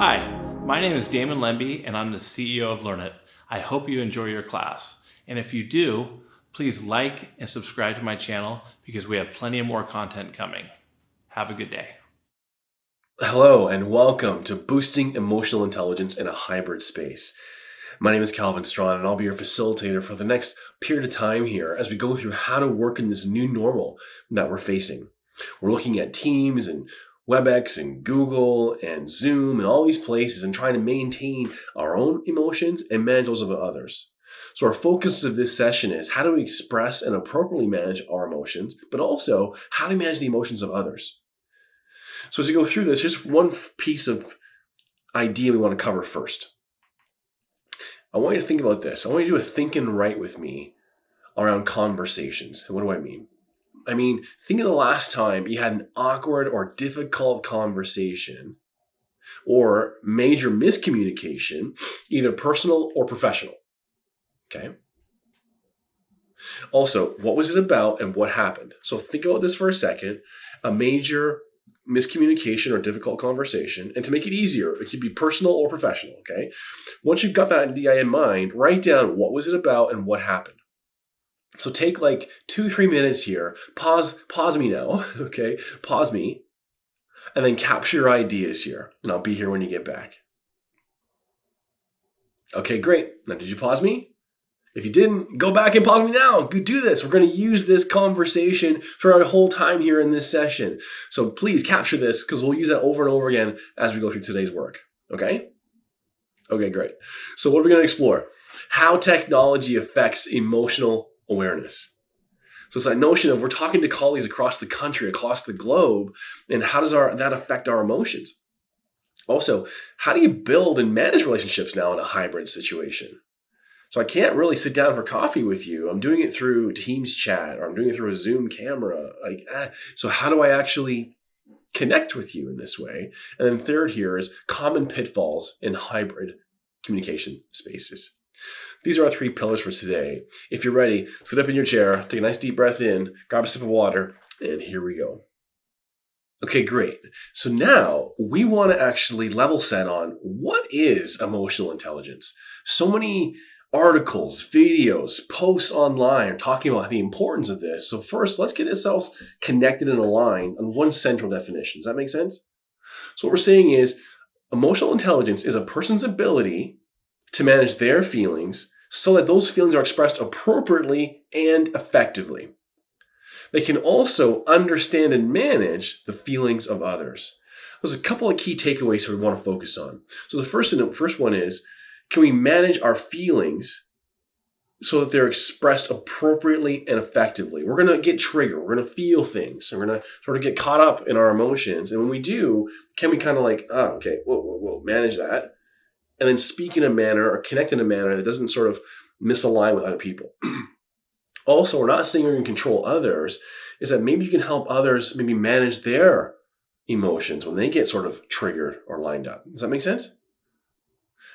Hi, my name is Damon Lembi, and I'm the CEO of Learn It. I hope you enjoy your class. And if you do, please like and subscribe to my channel because we have plenty of more content coming. Have a good day. Hello and welcome to Boosting Emotional Intelligence in a Hybrid Space. My name is Calvin Strawn and I'll be your facilitator for the next period of time here as we go through how to work in this new normal that we're facing. We're looking at Teams and WebEx and Google and Zoom and all these places and trying to maintain our own emotions and manage those of others. So our focus of this session is how do we express and appropriately manage our emotions, but also how to manage the emotions of others. So as we go through this, here's one piece of idea we want to cover first. I want you to think about this. I want you to do a think and write with me around conversations. And what do I mean? I mean, think of the last time you had an awkward or difficult conversation or major miscommunication, either personal or professional. Okay? Also, what was it about and what happened? So think about this for a second. A major miscommunication or difficult conversation. And to make it easier, it could be personal or professional, okay? Once you've got that idea in mind, write down what was it about and what happened. So take like 2-3 minutes here. Pause me now, okay? Pause me. And then capture your ideas here. And I'll be here when you get back. Okay, great. Now, did you pause me? If you didn't, go back and pause me now. Do this. We're going to use this conversation for our whole time here in this session. So please capture this because we'll use that over and over again as we go through today's work. Okay? Okay, great. So what are we going to explore? How technology affects emotional awareness. So it's that notion of we're talking to colleagues across the country, across the globe, and how does that affect our emotions? Also, how do you build and manage relationships now in a hybrid situation? So I can't really sit down for coffee with you. I'm doing it through Teams chat or I'm doing it through a Zoom camera. So how do I actually connect with you in this way? And then third here is common pitfalls in hybrid communication spaces. These are our 3 pillars for today. If you're ready, sit up in your chair, take a nice deep breath in, grab a sip of water, and here we go. Okay, great. So now we want to actually level set on what is emotional intelligence. So many articles, videos, posts online talking about the importance of this. So first, let's get ourselves connected and aligned on one central definition. Does that make sense? So what we're saying is emotional intelligence is a person's ability to manage their feelings so that those feelings are expressed appropriately and effectively. They can also understand and manage the feelings of others. There's a couple of key takeaways we want to focus on. So the first one is, can we manage our feelings so that they're expressed appropriately and effectively? We're going to get triggered. We're going to feel things. And we're going to sort of get caught up in our emotions. And when we do, can we kind of manage that? And then speak in a manner or connect in a manner that doesn't sort of misalign with other people. Also, we're not saying we're going to control others, is that maybe you can help others maybe manage their emotions when they get sort of triggered or lined up. Does that make sense?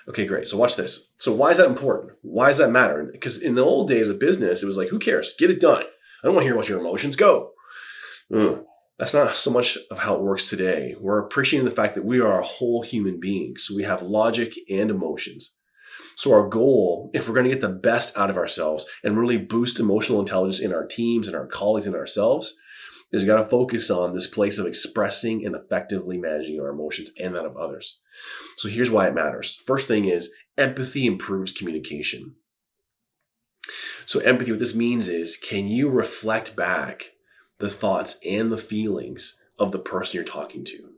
Okay, great. So watch this. So why is that important? Why does that matter? Because in the old days of business, it was like, who cares? Get it done. I don't want to hear about your emotions. Go. That's not so much of how it works today. We're appreciating the fact that we are a whole human being. So we have logic and emotions. So our goal, if we're going to get the best out of ourselves and really boost emotional intelligence in our teams and our colleagues and ourselves, is we got to focus on this place of expressing and effectively managing our emotions and that of others. So here's why it matters. First thing is empathy improves communication. So empathy, what this means is, can you reflect back the thoughts and the feelings of the person you're talking to?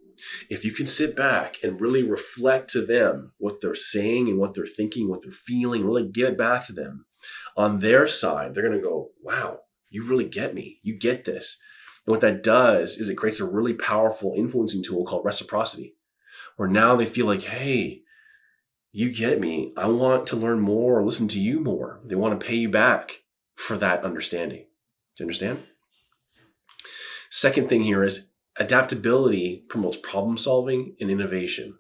If you can sit back and really reflect to them what they're saying and what they're thinking, what they're feeling, really give it back to them. On their side, they're going to go, wow, you really get me. You get this. And what that does is it creates a really powerful influencing tool called reciprocity, where now they feel like, hey, you get me. I want to learn more or listen to you more. They want to pay you back for that understanding. Do you understand? Second thing here is adaptability promotes problem solving and innovation.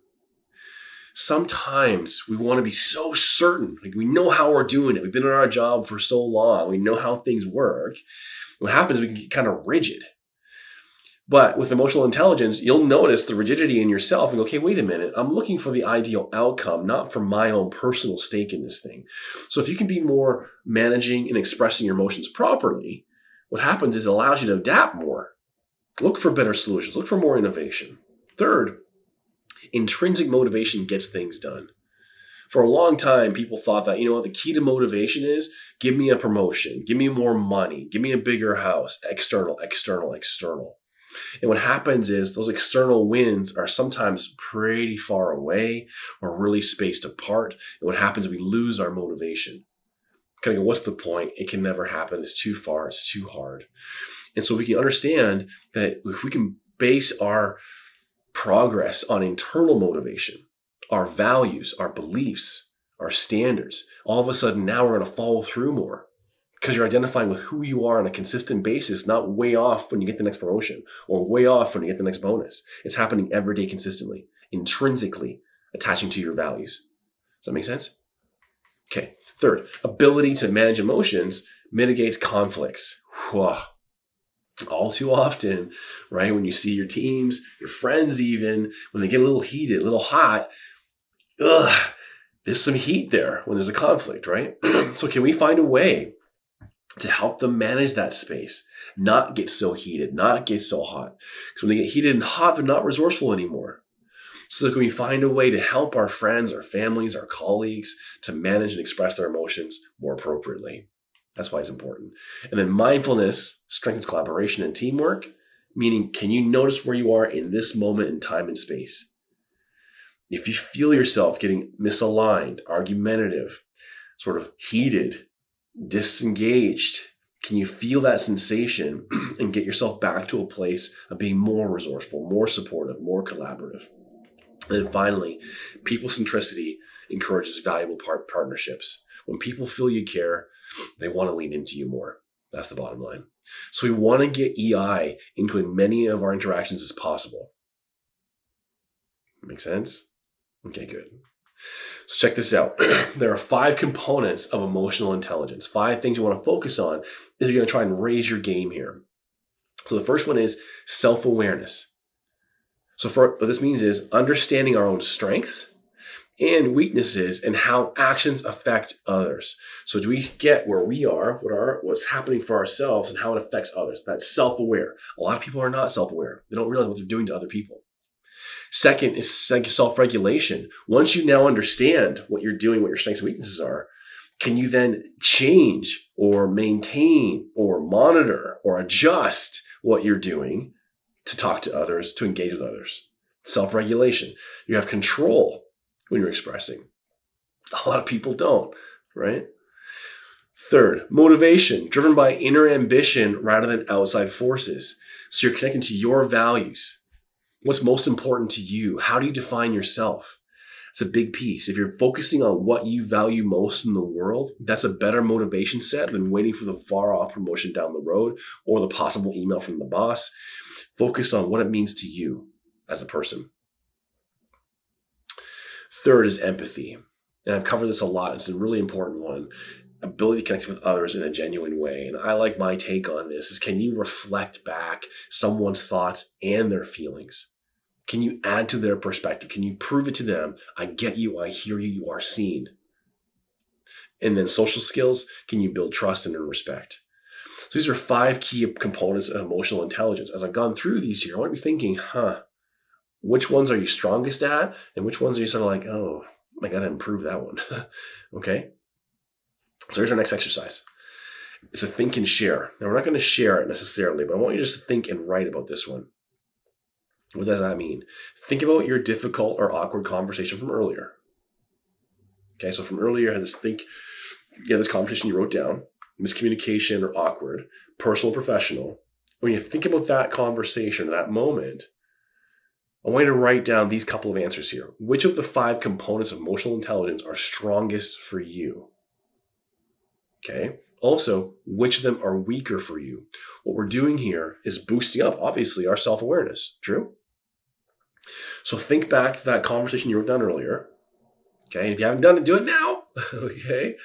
Sometimes we want to be so certain, like we know how we're doing it. We've been in our job for so long. We know how things work. What happens is we can get kind of rigid. But with emotional intelligence, you'll notice the rigidity in yourself and go, okay, wait a minute. I'm looking for the ideal outcome, not for my own personal stake in this thing. So if you can be more managing and expressing your emotions properly, what happens is it allows you to adapt more. Look for better solutions. Look for more innovation. Third, intrinsic motivation gets things done. For a long time, people thought that, the key to motivation is give me a promotion, give me more money, give me a bigger house, external. And what happens is those external wins are sometimes pretty far away or really spaced apart. And what happens is we lose our motivation. Kind of go, what's the point? It can never happen. It's too far. It's too hard. And so we can understand that if we can base our progress on internal motivation, our values, our beliefs, our standards, all of a sudden now we're going to follow through more because you're identifying with who you are on a consistent basis, not way off when you get the next promotion or way off when you get the next bonus. It's happening every day consistently, intrinsically attaching to your values. Does that make sense? Okay. Third, ability to manage emotions mitigates conflicts. Whew. All too often, right? When you see your teams, your friends even, when they get a little heated, a little hot, there's some heat there when there's a conflict, right? So can we find a way to help them manage that space, not get so heated, not get so hot? Because when they get heated and hot, they're not resourceful anymore. So can we find a way to help our friends, our families, our colleagues to manage and express their emotions more appropriately? That's why it's important. And then mindfulness strengthens collaboration and teamwork, meaning can you notice where you are in this moment in time and space? If you feel yourself getting misaligned, argumentative, sort of heated, disengaged, can you feel that sensation and get yourself back to a place of being more resourceful, more supportive, more collaborative? And then finally, people centricity encourages valuable partnerships. When people feel you care, they want to lean into you more. That's the bottom line. So we want to get EI into as many of our interactions as possible. Make sense? Okay, good. So check this out. There are 5 components of emotional intelligence. 5 things you want to focus on if you're going to try and raise your game here. So the first one is self-awareness. So what this means is understanding our own strengths and weaknesses and how actions affect others. So do we get where we are, what's happening for ourselves and how it affects others? That's self-aware. A lot of people are not self-aware. They don't realize what they're doing to other people. Second is self-regulation. Once you now understand what you're doing, what your strengths and weaknesses are, can you then change or maintain or monitor or adjust what you're doing to talk to others, to engage with others? Self-regulation. You have control when you're expressing. A lot of people don't, right? Third, motivation, driven by inner ambition rather than outside forces. So you're connecting to your values. What's most important to you? How do you define yourself? It's a big piece. If you're focusing on what you value most in the world, that's a better motivation set than waiting for the far off promotion down the road or the possible email from the boss. Focus on what it means to you as a person. Third is empathy. And I've covered this a lot. It's a really important one. Ability to connect with others in a genuine way. And I like my take on this is, can you reflect back someone's thoughts and their feelings? Can you add to their perspective? Can you prove it to them? I get you. I hear you. You are seen. And then social skills. Can you build trust and respect? So these are 5 key components of emotional intelligence. As I've gone through these here, I want to be thinking, which ones are you strongest at? And which ones are you sort of like, oh, I got to improve that one. Okay. So here's our next exercise. It's a think and share. Now, we're not going to share it necessarily, but I want you to just think and write about this one. What does that mean? Think about your difficult or awkward conversation from earlier. Okay, so from earlier, you had this conversation you wrote down, miscommunication or awkward, personal, professional. When you think about that conversation, that moment, I want you to write down these couple of answers here. Which of the 5 components of emotional intelligence are strongest for you? Okay. Also, which of them are weaker for you? What we're doing here is boosting up, obviously, our self-awareness. True? So think back to that conversation you wrote down earlier. Okay. And if you haven't done it, do it now. Okay.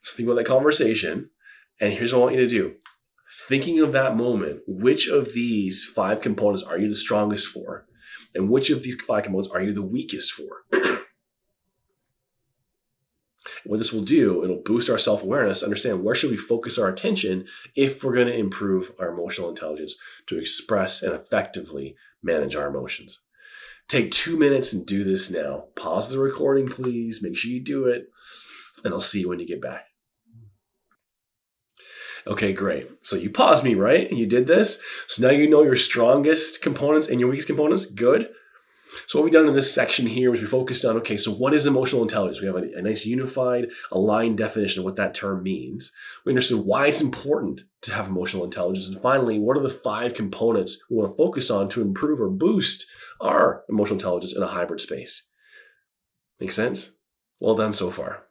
So think about that conversation. And here's what I want you to do. thinking of that moment, which of these 5 components are you the strongest for? And which of these 5 components are you the weakest for? What this will do, it'll boost our self-awareness, understand where should we focus our attention if we're going to improve our emotional intelligence to express and effectively manage our emotions. Take 2 minutes and do this now. Pause the recording, please. Make sure you do it. And I'll see you when you get back. Okay, great. So you paused me, right? And you did this. So now you know your strongest components and your weakest components. Good. So what we've done in this section here is we focused on, okay, so what is emotional intelligence? We have a nice unified, aligned definition of what that term means. We understood why it's important to have emotional intelligence. And finally, what are the 5 components we want to focus on to improve or boost our emotional intelligence in a hybrid space? Make sense? Well done so far.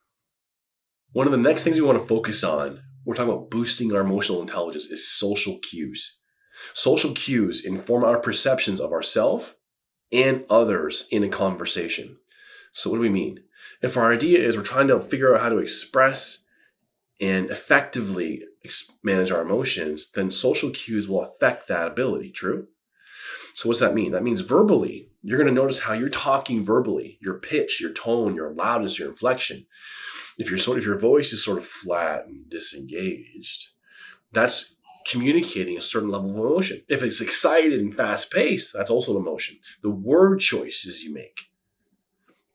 One of the next things we want to focus on, we're talking about boosting our emotional intelligence, is social cues. Social cues inform our perceptions of ourselves and others in a conversation. So what do we mean? If our idea is we're trying to figure out how to express and effectively manage our emotions, then social cues will affect that ability, true? So what's that mean? That means verbally, you're going to notice how you're talking verbally, your pitch, your tone, your loudness, your inflection. If your voice is sort of flat and disengaged, that's communicating a certain level of emotion. If it's excited and fast-paced, that's also an emotion. The word choices you make.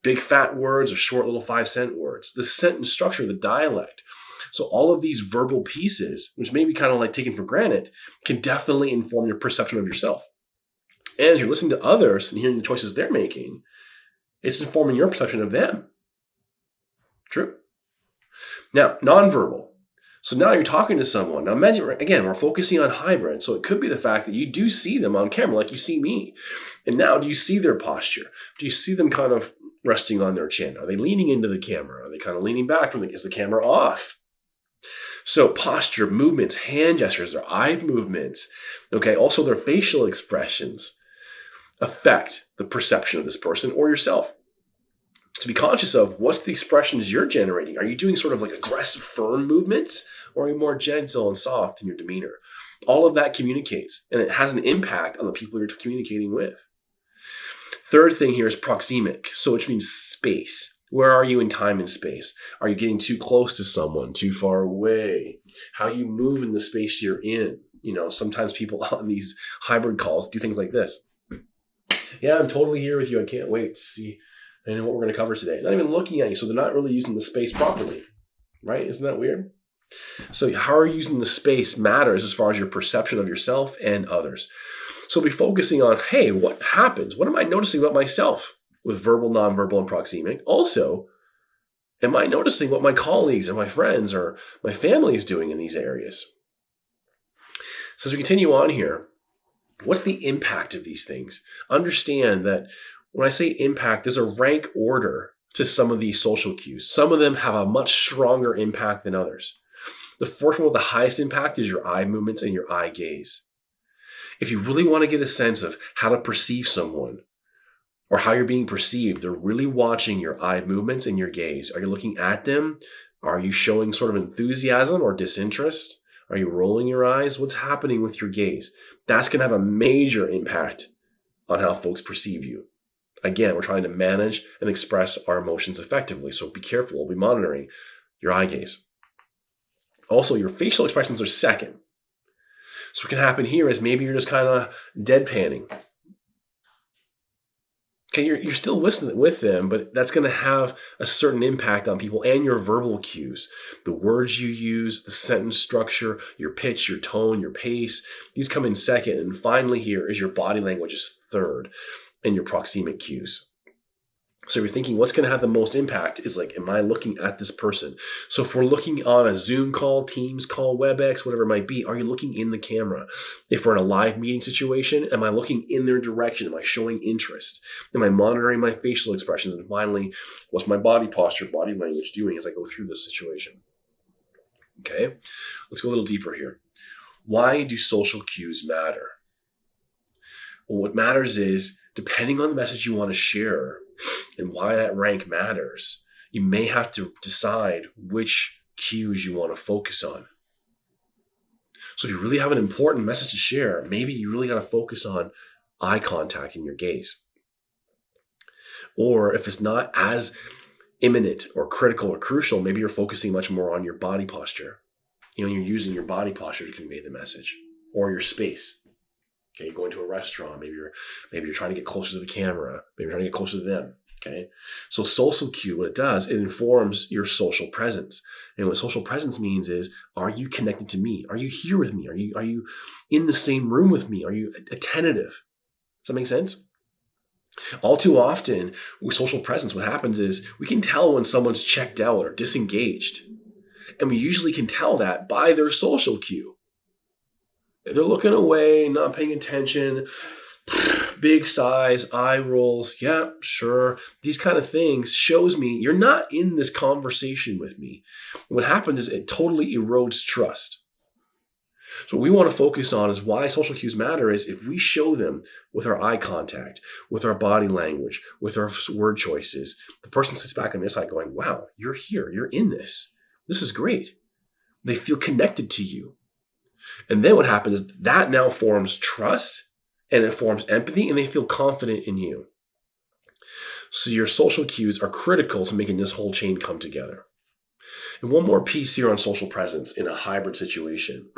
Big fat words or short little 5-cent words. The sentence structure, the dialect. So all of these verbal pieces, which may be kind of like taken for granted, can definitely inform your perception of yourself. And as you're listening to others and hearing the choices they're making, it's informing your perception of them. True? Now, nonverbal. So now you're talking to someone. Now imagine, again, we're focusing on hybrid. So it could be the fact that you do see them on camera like you see me. And now do you see their posture? Do you see them kind of resting on their chin? Are they leaning into the camera? Are they kind of leaning back from is the camera off? So posture, movements, hand gestures, their eye movements, okay, also their facial expressions affect the perception of this person or yourself. To be conscious of what's the expressions you're generating. Are you doing sort of like aggressive, firm movements, or are you more gentle and soft in your demeanor? All of that communicates, and it has an impact on the people you're communicating with. Third thing here is proxemic, so which means space. Where are you in time and space? Are you getting too close to someone, too far away? How you move in the space you're in. You know, sometimes people on these hybrid calls do things like this. Yeah, I'm totally here with you. I can't wait to see and what we're going to cover today. Not even looking at you, so they're not really using the space properly, right? Isn't that weird? So how are you using the space matters as far as your perception of yourself and others. So be focusing on, hey, what happens? What am I noticing about myself with verbal, nonverbal, and proxemic? Also, am I noticing what my colleagues or my friends or my family is doing in these areas? So as we continue on here, what's the impact of these things? Understand that when I say impact, there's a rank order to some of these social cues. Some of them have a much stronger impact than others. The first one with the highest impact is your eye movements and your eye gaze. If you really want to get a sense of how to perceive someone or how you're being perceived, they're really watching your eye movements and your gaze. Are you looking at them? Are you showing sort of enthusiasm or disinterest? Are you rolling your eyes? What's happening with your gaze? That's going to have a major impact on how folks perceive you. Again, we're trying to manage and express our emotions effectively. So be careful. We'll be monitoring your eye gaze. Also, your facial expressions are second. So what can happen here is maybe you're just kind of deadpanning. Okay, you're still listening with them, but that's going to have a certain impact on people and your verbal cues. The words you use, the sentence structure, your pitch, your tone, your pace, these come in second. And finally here is your body language is third. And your proxemic cues. So you're thinking what's going to have the most impact is like, am I looking at this person? So if we're looking on a Zoom call, Teams call, WebEx, whatever it might be, are you looking in the camera? If we're in a live meeting situation, am I looking in their direction? Am I showing interest? Am I monitoring my facial expressions? And finally, what's my body posture, body language doing as I go through this situation? Okay, let's go a little deeper here. Why do social cues matter? Well, what matters is, depending on the message you want to share and why that rank matters, you may have to decide which cues you want to focus on. So if you really have an important message to share, maybe you really got to focus on eye contact in your gaze. Or if it's not as imminent or critical or crucial, maybe you're focusing much more on your body posture. You're using your body posture to convey the message, or your space. Okay, you're going to a restaurant. Maybe you're trying to get closer to the camera. Maybe you're trying to get closer to them. Okay, so social cue, what it does, it informs your social presence. And what social presence means is, are you connected to me? Are you here with me? Are you in the same room with me? Are you attentive? Does that make sense? All too often with social presence, what happens is we can tell when someone's checked out or disengaged. And we usually can tell that by their social cue. If they're looking away, not paying attention, big sighs, eye rolls, yeah, sure. These kind of things shows me you're not in this conversation with me. What happens is it totally erodes trust. So what we want to focus on is why social cues matter is if we show them with our eye contact, with our body language, with our word choices, the person sits back on their side going, wow, you're here, you're in this. This is great. They feel connected to you. And then what happens is that now forms trust and it forms empathy and they feel confident in you. So your social cues are critical to making this whole chain come together. And one more piece here on social presence in a hybrid situation.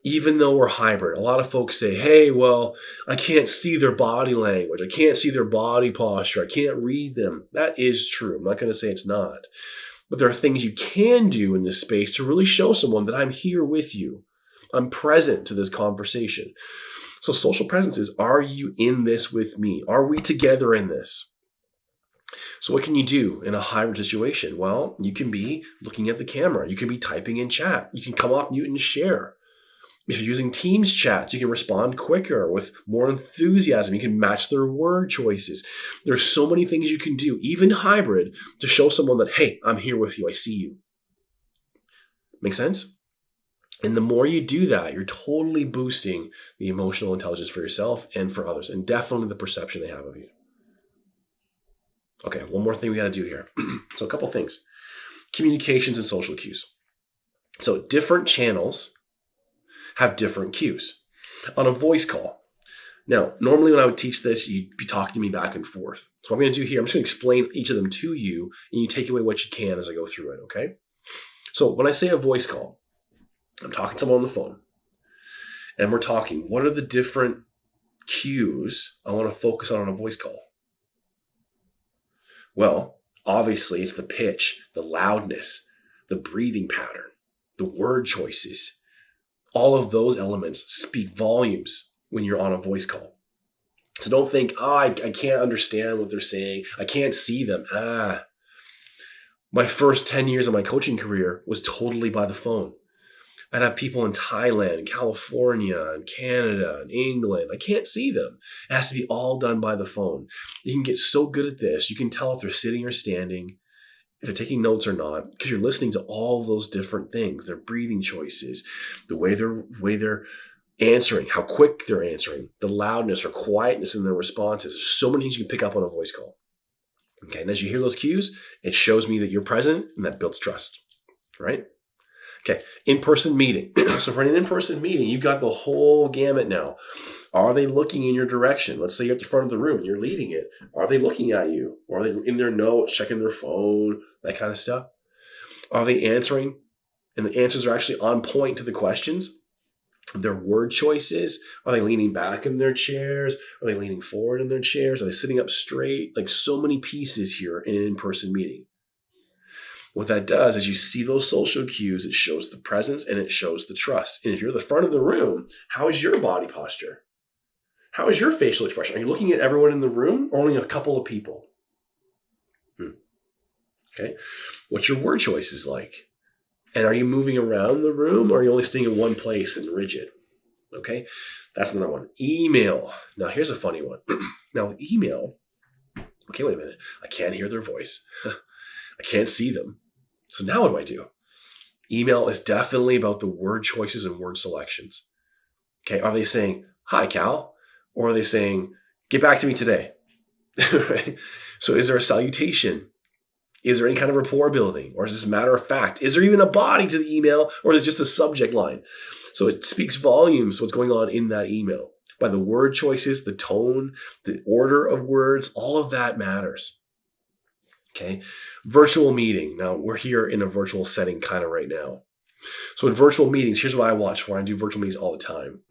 Even though we're hybrid, a lot of folks say, hey, well, I can't see their body language. I can't see their body posture. I can't read them. That is true. I'm not going to say it's not. But there are things you can do in this space to really show someone that I'm here with you. I'm present to this conversation. So social presence is, are you in this with me? Are we together in this? So what can you do in a hybrid situation? Well, you can be looking at the camera. You can be typing in chat. You can come off mute and share. If you're using Teams chats, you can respond quicker with more enthusiasm. You can match their word choices. There's so many things you can do, even hybrid, to show someone that, hey, I'm here with you. I see you. Make sense? And the more you do that, you're totally boosting the emotional intelligence for yourself and for others, and definitely the perception they have of you. Okay, one more thing we got to do here. So a couple things. Communications and social cues. So different channels have different cues. On a voice call. Now, normally when I would teach this, you'd be talking to me back and forth. So what I'm going to do here, I'm just going to explain each of them to you, and you take away what you can as I go through it, okay? So when I say a voice call, I'm talking to someone on the phone, and we're talking, what are the different cues I want to focus on a voice call? Well, obviously it's the pitch, the loudness, the breathing pattern, the word choices. All of those elements speak volumes when you're on a voice call. So don't think, I can't understand what they're saying. I can't see them. My first 10 years of my coaching career was totally by the phone. I'd have people in Thailand, California, and Canada, and England. I can't see them. It has to be all done by the phone. You can get so good at this. You can tell if they're sitting or standing, if they're taking notes or not, because you're listening to all those different things, their breathing choices, the way they're answering, how quick they're answering, the loudness or quietness in their responses. There's so many things you can pick up on a voice call. Okay, and as you hear those cues, it shows me that you're present, and that builds trust, right? Okay, in-person meeting. So for an in-person meeting, you've got the whole gamut now. Are they looking in your direction? Let's say you're at the front of the room and you're leading it. Are they looking at you? Or are they in their notes, checking their phone, that kind of stuff? Are they answering? And the answers are actually on point to the questions. Their word choices. Are they leaning back in their chairs? Are they leaning forward in their chairs? Are they sitting up straight? Like so many pieces here in an in-person meeting. What that does is you see those social cues, it shows the presence and it shows the trust. And if you're at the front of the room, how is your body posture? How is your facial expression? Are you looking at everyone in the room or only a couple of people? Okay. What's your word choices like? And are you moving around the room or are you only staying in one place and rigid? Okay. That's another one. Email. Now here's a funny one. Now with email, okay, wait a minute. I can't hear their voice. I can't see them. So now what do I do? Email is definitely about the word choices and word selections. Okay, are they saying, hi, Cal? Or are they saying, get back to me today? Right? So is there a salutation Is there any kind of rapport building, or is this matter of fact? Is there even a body to the email, or is it just a subject line? So it speaks volumes what's going on in that email. By the word choices, the tone, the order of words, all of that matters. Okay. Virtual meeting. Now we're here in a virtual setting kind of right now. So in virtual meetings, here's what I watch for. I do virtual meetings all the time.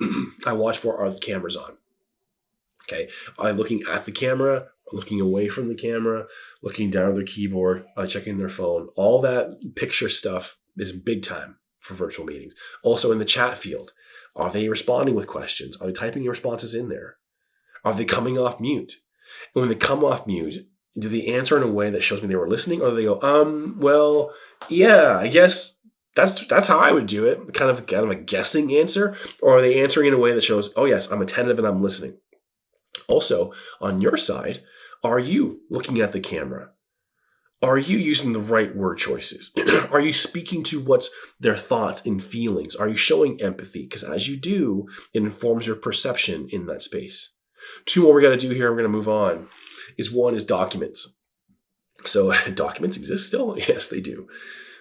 I watch for, are the cameras on? Okay. Are they looking at the camera, looking away from the camera, looking down at their keyboard, checking their phone? All that picture stuff is big time for virtual meetings. Also in the chat field, are they responding with questions? Are they typing responses in there? Are they coming off mute? And when they come off mute, do they answer in a way that shows me they were listening? Or do they go, well, yeah, I guess that's how I would do it. Kind of a guessing answer. Or are they answering in a way that shows, oh yes, I'm attentive and I'm listening? Also, on your side, are you looking at the camera? Are you using the right word choices? Are you speaking to what's their thoughts and feelings? Are you showing empathy? Because as you do, it informs your perception in that space. 2 more we got to do here. We're going to move on. One is documents. So documents exist still? Yes, they do.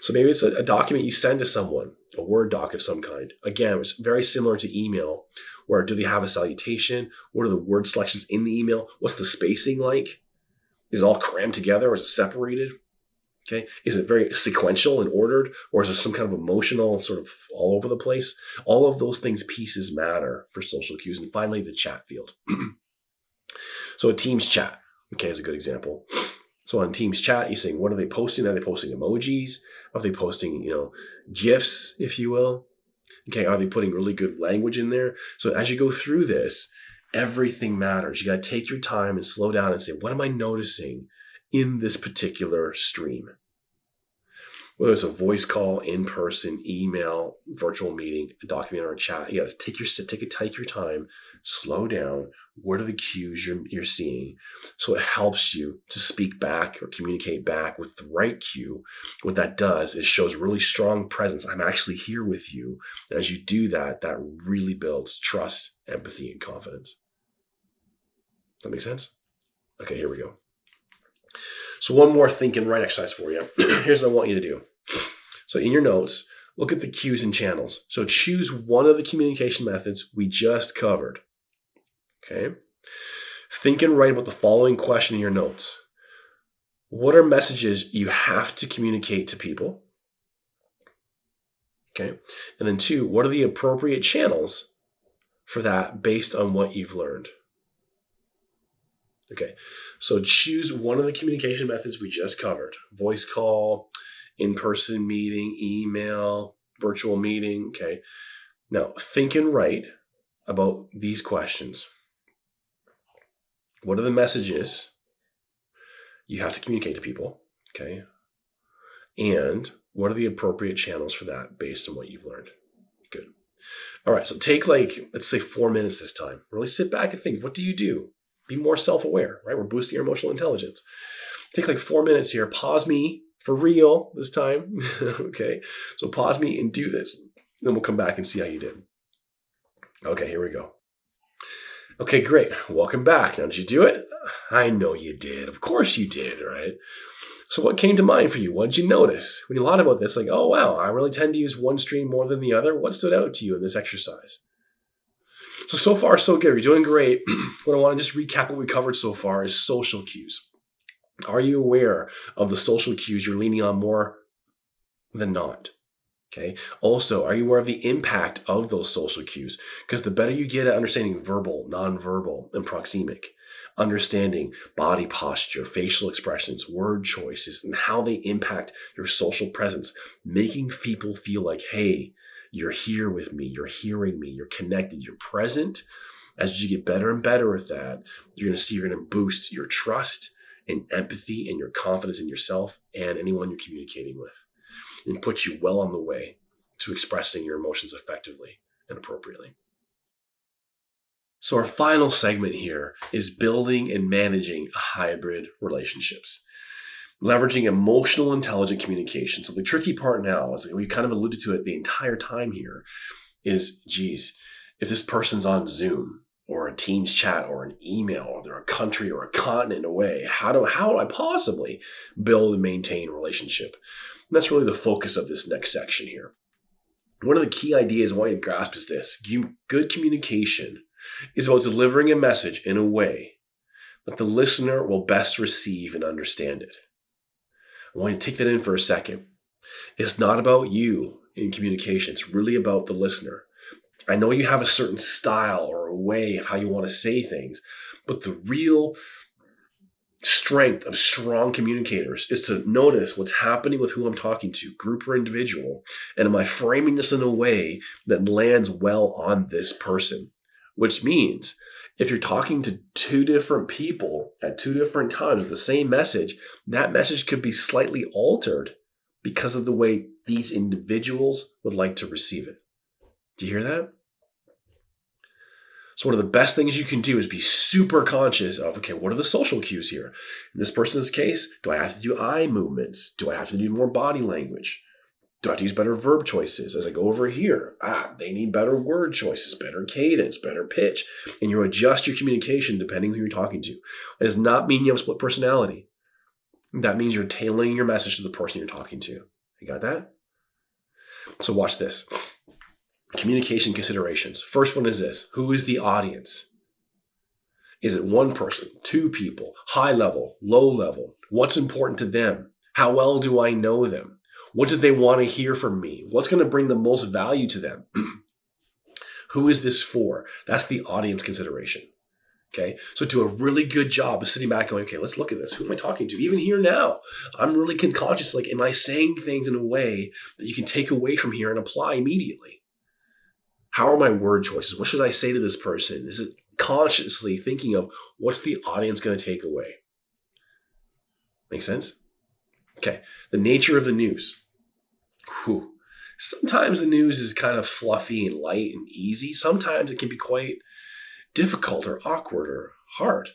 So maybe it's a document you send to someone, a Word doc of some kind. Again, it's very similar to email, where do they have a salutation? What are the word selections in the email? What's the spacing like? Is it all crammed together, or is it separated? Okay. Is it very sequential and ordered, or is there some kind of emotional sort of all over the place? All of those things, pieces matter for social cues. And finally, the chat field. So a Teams chat, okay, is a good example. So on Teams chat, you're saying, what are they posting? Are they posting emojis? Are they posting, GIFs, if you will? Okay. Are they putting really good language in there? So as you go through this, everything matters. You got to take your time and slow down and say, what am I noticing in this particular stream? Whether it's a voice call, in-person, email, virtual meeting, a document, or a chat, you got to take your time, slow down. What are the cues you're seeing? So it helps you to speak back or communicate back with the right cue. What that does is shows really strong presence. I'm actually here with you. And as you do that, that really builds trust, empathy, and confidence. Does that make sense? Okay, here we go. So one more think and write exercise for you. Here's what I want you to do. So in your notes, look at the cues and channels. So choose one of the communication methods we just covered. Okay. Think and write about the following question in your notes. What are messages you have to communicate to people? Okay. And then 2, what are the appropriate channels for that based on what you've learned? Okay. So choose one of the communication methods we just covered. Voice call, in-person meeting, email, virtual meeting. Okay. Now think and write about these questions. What are the messages you have to communicate to people? Okay. And what are the appropriate channels for that based on what you've learned? Good. All right. So take let's say 4 minutes this time. Really sit back and think, what do you do? Be more self-aware, right? We're boosting your emotional intelligence. Take 4 minutes here. Pause me for real this time. Okay. So pause me and do this. Then we'll come back and see how you did. Okay. Here we go. Okay, great. Welcome back. Now, did you do it? I know you did. Of course you did, right? So what came to mind for you? What did you notice? When you thought about this, oh, wow, I really tend to use one stream more than the other. What stood out to you in this exercise? So far, so good. You're doing great. What I want to just recap what we covered so far is social cues. Are you aware of the social cues you're leaning on more than not? Okay. Also, are you aware of the impact of those social cues? Because the better you get at understanding verbal, nonverbal, and proxemic, understanding body posture, facial expressions, word choices, and how they impact your social presence, making people feel like, hey, you're here with me, you're hearing me, you're connected, you're present. As you get better and better with that, you're going to boost your trust and empathy and your confidence in yourself and anyone you're communicating with, and put you well on the way to expressing your emotions effectively and appropriately. So our final segment here is building and managing hybrid relationships, leveraging emotional intelligent communication. So the tricky part now is, we kind of alluded to it the entire time here, is, if this person's on Zoom or a Teams chat or an email, or they're a country or a continent away. How do I possibly build and maintain a relationship? And that's really the focus of this next section here. One of the key ideas I want you to grasp is this. Good communication is about delivering a message in a way that the listener will best receive and understand it. I want you to take that in for a second. It's not about you in communication. It's really about the listener. I know you have a certain style or a way of how you want to say things, but the real strength of strong communicators is to notice what's happening with who I'm talking to, group or individual, and am I framing this in a way that lands well on this person? Which means if you're talking to two different people at two different times with the same message, that message could be slightly altered because of the way these individuals would like to receive it. Do you hear that? So one of the best things you can do is be super conscious of, okay, what are the social cues here? In this person's case, do I have to do eye movements? Do I have to do more body language? Do I have to use better verb choices? As I go over here, they need better word choices, better cadence, better pitch. And you adjust your communication depending on who you're talking to. It does not mean you have a split personality. That means you're tailoring your message to the person you're talking to. You got that? So watch this. Communication considerations. First one is this. Who is the audience? Is it one person, two people, high level, low level? What's important to them? How well do I know them? What do they want to hear from me? What's going to bring the most value to them? Who is this for? That's the audience consideration. Okay, so do a really good job of sitting back going, okay, let's look at this. Who am I talking to? Even here now, I'm really conscious, like, am I saying things in a way that you can take away from here and apply immediately? How are my word choices? What should I say to this person? Is it consciously thinking of what's the audience going to take away? Make sense? Okay, the nature of the news. Whew. Sometimes the news is kind of fluffy and light and easy. Sometimes it can be quite difficult or awkward or hard.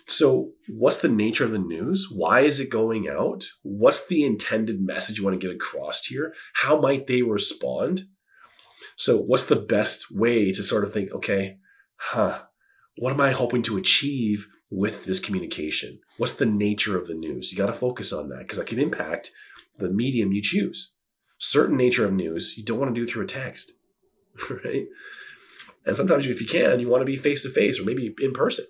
So what's the nature of the news? Why is it going out? What's the intended message you want to get across here? How might they respond? So what's the best way to sort of think, okay, what am I hoping to achieve with this communication? What's the nature of the news? You got to focus on that because that can impact the medium you choose. Certain nature of news, you don't want to do through a text, right? And sometimes if you can, you want to be face-to-face or maybe in person.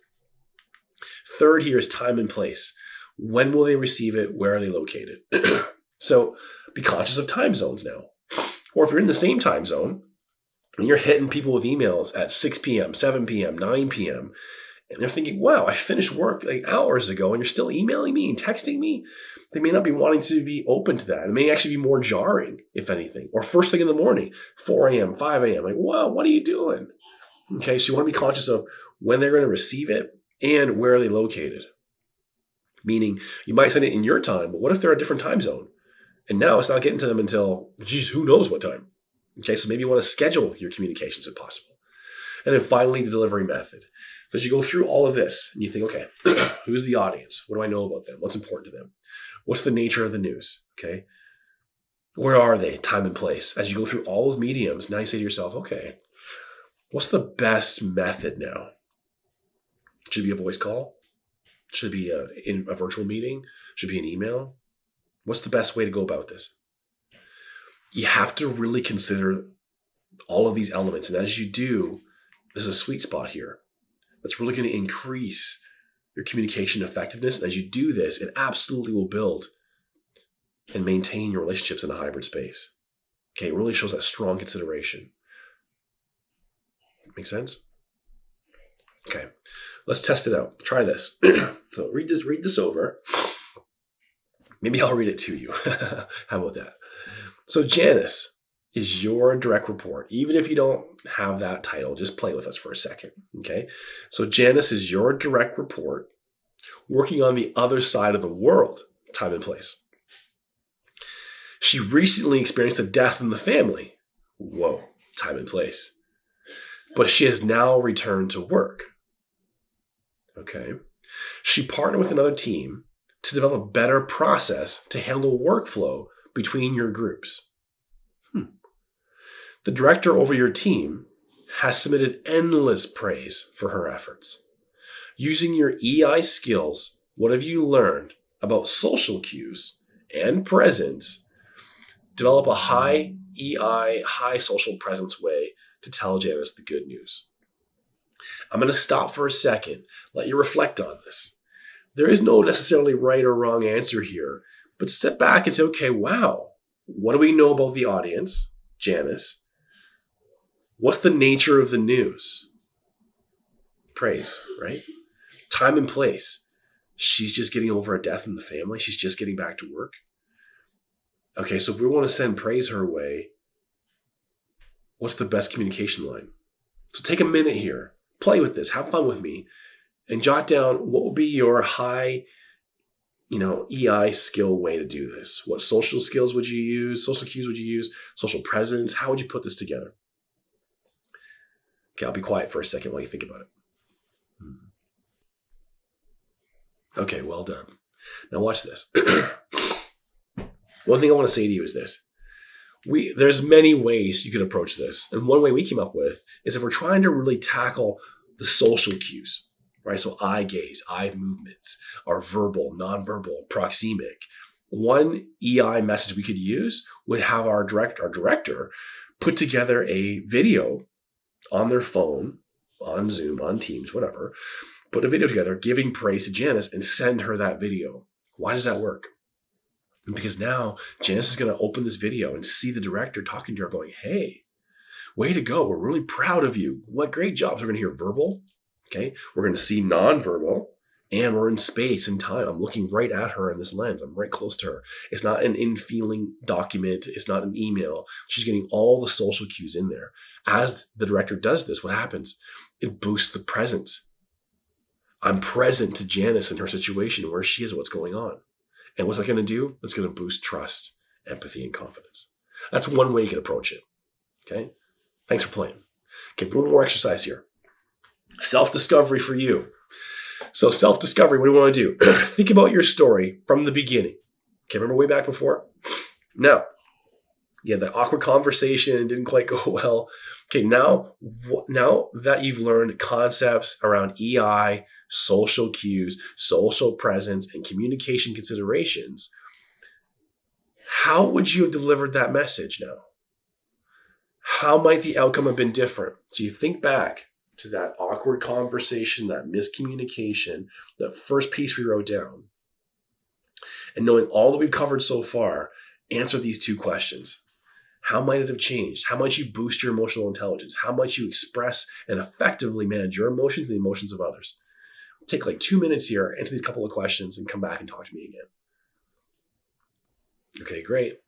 Third here is time and place. When will they receive it? Where are they located? So be conscious of time zones now. Or if you're in the same time zone and you're hitting people with emails at 6 p.m., 7 p.m., 9 p.m., and they're thinking, wow, I finished work like hours ago and you're still emailing me and texting me, they may not be wanting to be open to that. It may actually be more jarring, if anything. Or first thing in the morning, 4 a.m., 5 a.m., like, wow, what are you doing? Okay, so you want to be conscious of when they're going to receive it and where are they located. Meaning, you might send it in your time, but what if they're a different time zone? And now it's not getting to them until, geez, who knows what time? Okay, so maybe you want to schedule your communications if possible. And then finally, the delivery method. As you go through all of this and you think, okay, who's the audience? What do I know about them? What's important to them? What's the nature of the news? Okay, where are they? Time and place. As you go through all those mediums, now you say to yourself, okay, what's the best method now? Should it be a voice call? Should it be a virtual meeting? Should it be an email? What's the best way to go about this? You have to really consider all of these elements. And as you do, there's a sweet spot here that's really going to increase your communication effectiveness. And as you do this, it absolutely will build and maintain your relationships in a hybrid space. Okay, it really shows that strong consideration. Make sense? Okay, let's test it out. Try this. So read this over. Maybe I'll read it to you. How about that? So Janice is your direct report. Even if you don't have that title, just play with us for a second, okay? So Janice is your direct report working on the other side of the world, time and place. She recently experienced a death in the family. Whoa, time and place. But she has now returned to work. Okay. She partnered with another team to develop a better process to handle workflow between your groups. The director over your team has submitted endless praise for her efforts. Using your EI skills, what have you learned about social cues and presence? Develop a high EI, high social presence way to tell Janice the good news. I'm going to stop for a second, let you reflect on this. There is no necessarily right or wrong answer here, but step back and say, okay, wow, what do we know about the audience, Janice? What's the nature of the news? Praise, right? Time and place. She's just getting over a death in the family. She's just getting back to work. Okay, so if we want to send praise her way, what's the best communication line? So take a minute here, play with this, have fun with me, and jot down what would be your high, EI skill way to do this. What social skills would you use? Social cues would you use? Social presence? How would you put this together? Okay, I'll be quiet for a second while you think about it. Okay, well done. Now watch this. One thing I want to say to you is this. There's many ways you could approach this. And one way we came up with is if we're trying to really tackle the social cues, right? So eye gaze, eye movements, our verbal, nonverbal, proxemic. One EI message we could use would have our director put together a video on their phone, on Zoom, on Teams, whatever, put a video together giving praise to Janice and send her that video. Why does that work? Because now Janice is going to open this video and see the director talking to her going, hey, way to go. We're really proud of you. What great jobs. We're going to hear verbal. Okay. We're going to see nonverbal, and we're in space and time. I'm looking right at her in this lens. I'm right close to her. It's not an in-feeling document. It's not an email. She's getting all the social cues in there. As the director does this, what happens? It boosts the presence. I'm present to Janice in her situation, where she is, what's going on. And what's that going to do? It's going to boost trust, empathy, and confidence. That's one way you can approach it. Okay? Thanks for playing. Okay, one more exercise here. Self-discovery for you. So self-discovery, what do you want to do? Think about your story from the beginning. Okay, remember way back before? Now, you had that awkward conversation, didn't quite go well. Okay, now that you've learned concepts around EI, social cues, social presence, and communication considerations, how would you have delivered that message now? How might the outcome have been different? So you think back to that awkward conversation, that miscommunication, that first piece we wrote down. And knowing all that we've covered so far, answer these two questions. How might it have changed? How might you boost your emotional intelligence? How might you express and effectively manage your emotions and the emotions of others? Take like 2 minutes here, answer these couple of questions, and come back and talk to me again. Okay, great.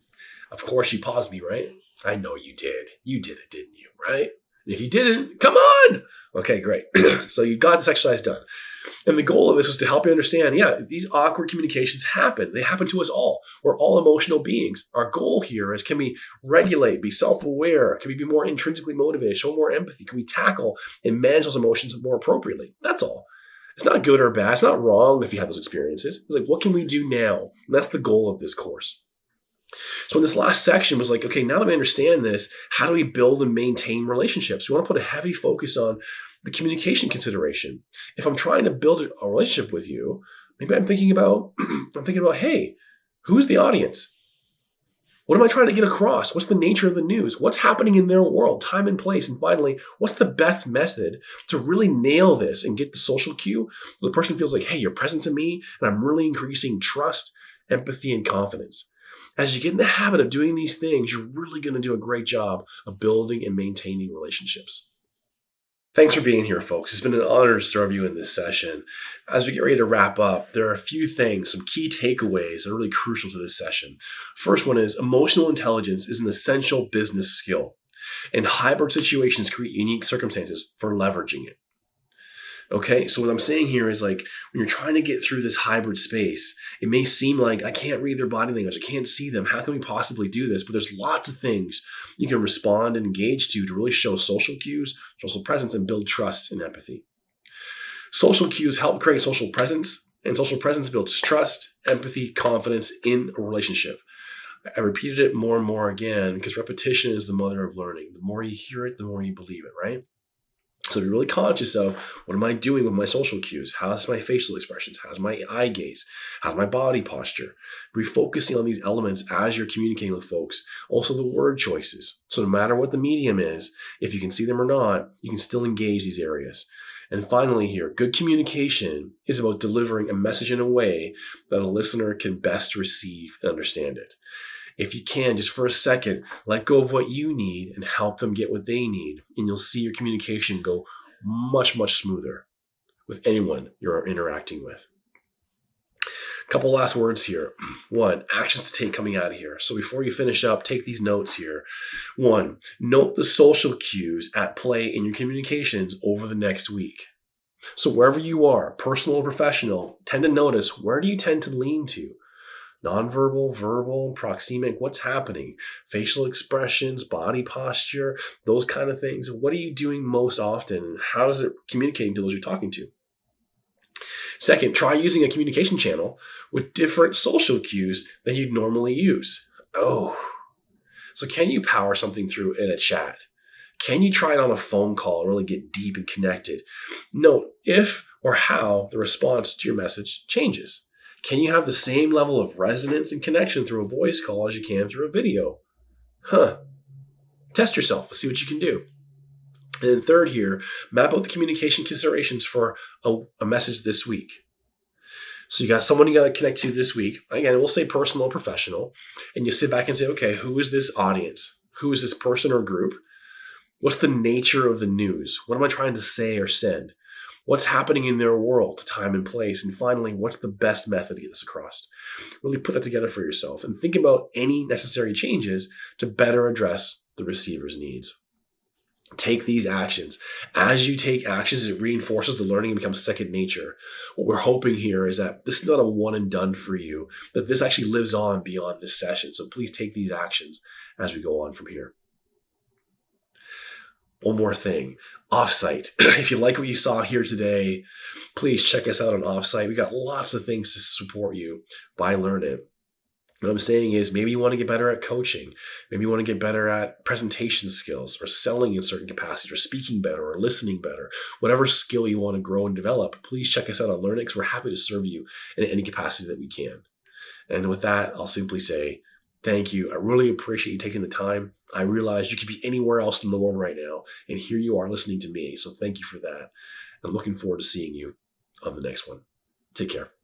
Of course you paused me, right? I know you did. You did it, didn't you, right? And if you didn't, come on. Okay, great. So you got this exercise done. And the goal of this was to help you understand, these awkward communications happen. They happen to us all. We're all emotional beings. Our goal here is, can we regulate, be self-aware? Can we be more intrinsically motivated, show more empathy? Can we tackle and manage those emotions more appropriately? That's all. It's not good or bad. It's not wrong if you have those experiences. It's like, what can we do now? And that's the goal of this course. So in this last section was like, okay, now that we understand this, how do we build and maintain relationships? We want to put a heavy focus on the communication consideration. If I'm trying to build a relationship with you, maybe I'm thinking about, hey, who's the audience? What am I trying to get across? What's the nature of the news? What's happening in their world, time and place? And finally, what's the best method to really nail this and get the social cue? So the person feels like, hey, you're present to me, and I'm really increasing trust, empathy, and confidence. As you get in the habit of doing these things, you're really going to do a great job of building and maintaining relationships. Thanks for being here, folks. It's been an honor to serve you in this session. As we get ready to wrap up, there are a few things, some key takeaways that are really crucial to this session. First one is emotional intelligence is an essential business skill, and hybrid situations create unique circumstances for leveraging it. Okay, so what I'm saying here is like when you're trying to get through this hybrid space, it may seem like I can't read their body language, I can't see them. How can we possibly do this? But there's lots of things you can respond and engage to really show social cues, social presence, and build trust and empathy. Social cues help create social presence, and social presence builds trust, empathy, confidence in a relationship. I repeated it more and more again because repetition is the mother of learning. The more you hear it, the more you believe it, right? So be really conscious of, what am I doing with my social cues? How's my facial expressions? How's my eye gaze? How's my body posture? Be focusing on these elements as you're communicating with folks. Also the word choices. So no matter what the medium is, if you can see them or not, you can still engage these areas. And finally here, good communication is about delivering a message in a way that a listener can best receive and understand it. If you can, just for a second, let go of what you need and help them get what they need. And you'll see your communication go much, much smoother with anyone you're interacting with. A couple last words here. One, actions to take coming out of here. So before you finish up, take these notes here. One, note the social cues at play in your communications over the next week. So wherever you are, personal or professional, tend to notice, where do you tend to lean to? Nonverbal, verbal, proxemic, what's happening? Facial expressions, body posture, those kind of things. What are you doing most often? How does it communicate to those you're talking to? Second, try using a communication channel with different social cues than you'd normally use. So can you power something through in a chat? Can you try it on a phone call and really get deep and connected? Note if or how the response to your message changes. Can you have the same level of resonance and connection through a voice call as you can through a video? Test yourself. See what you can do. And then third here, map out the communication considerations for a message this week. So you got someone you got to connect to this week. Again, we'll say personal or professional. And you sit back and say, okay, who is this audience? Who is this person or group? What's the nature of the news? What am I trying to say or send? What's happening in their world, time and place? And finally, what's the best method to get this across? Really put that together for yourself and think about any necessary changes to better address the receiver's needs. Take these actions. As you take actions, it reinforces the learning and becomes second nature. What we're hoping here is that this is not a one and done for you, that this actually lives on beyond this session. So please take these actions as we go on from here. One more thing, Offsite. If you like what you saw here today, please check us out on Offsite. We got lots of things to support you by Learn It. What I'm saying is maybe you want to get better at coaching. Maybe you want to get better at presentation skills or selling in certain capacities or speaking better or listening better. Whatever skill you want to grow and develop, please check us out on Learn It because we're happy to serve you in any capacity that we can. And with that, I'll simply say thank you. I really appreciate you taking the time. I realize you could be anywhere else in the world right now, and here you are listening to me. So thank you for that. I'm looking forward to seeing you on the next one. Take care.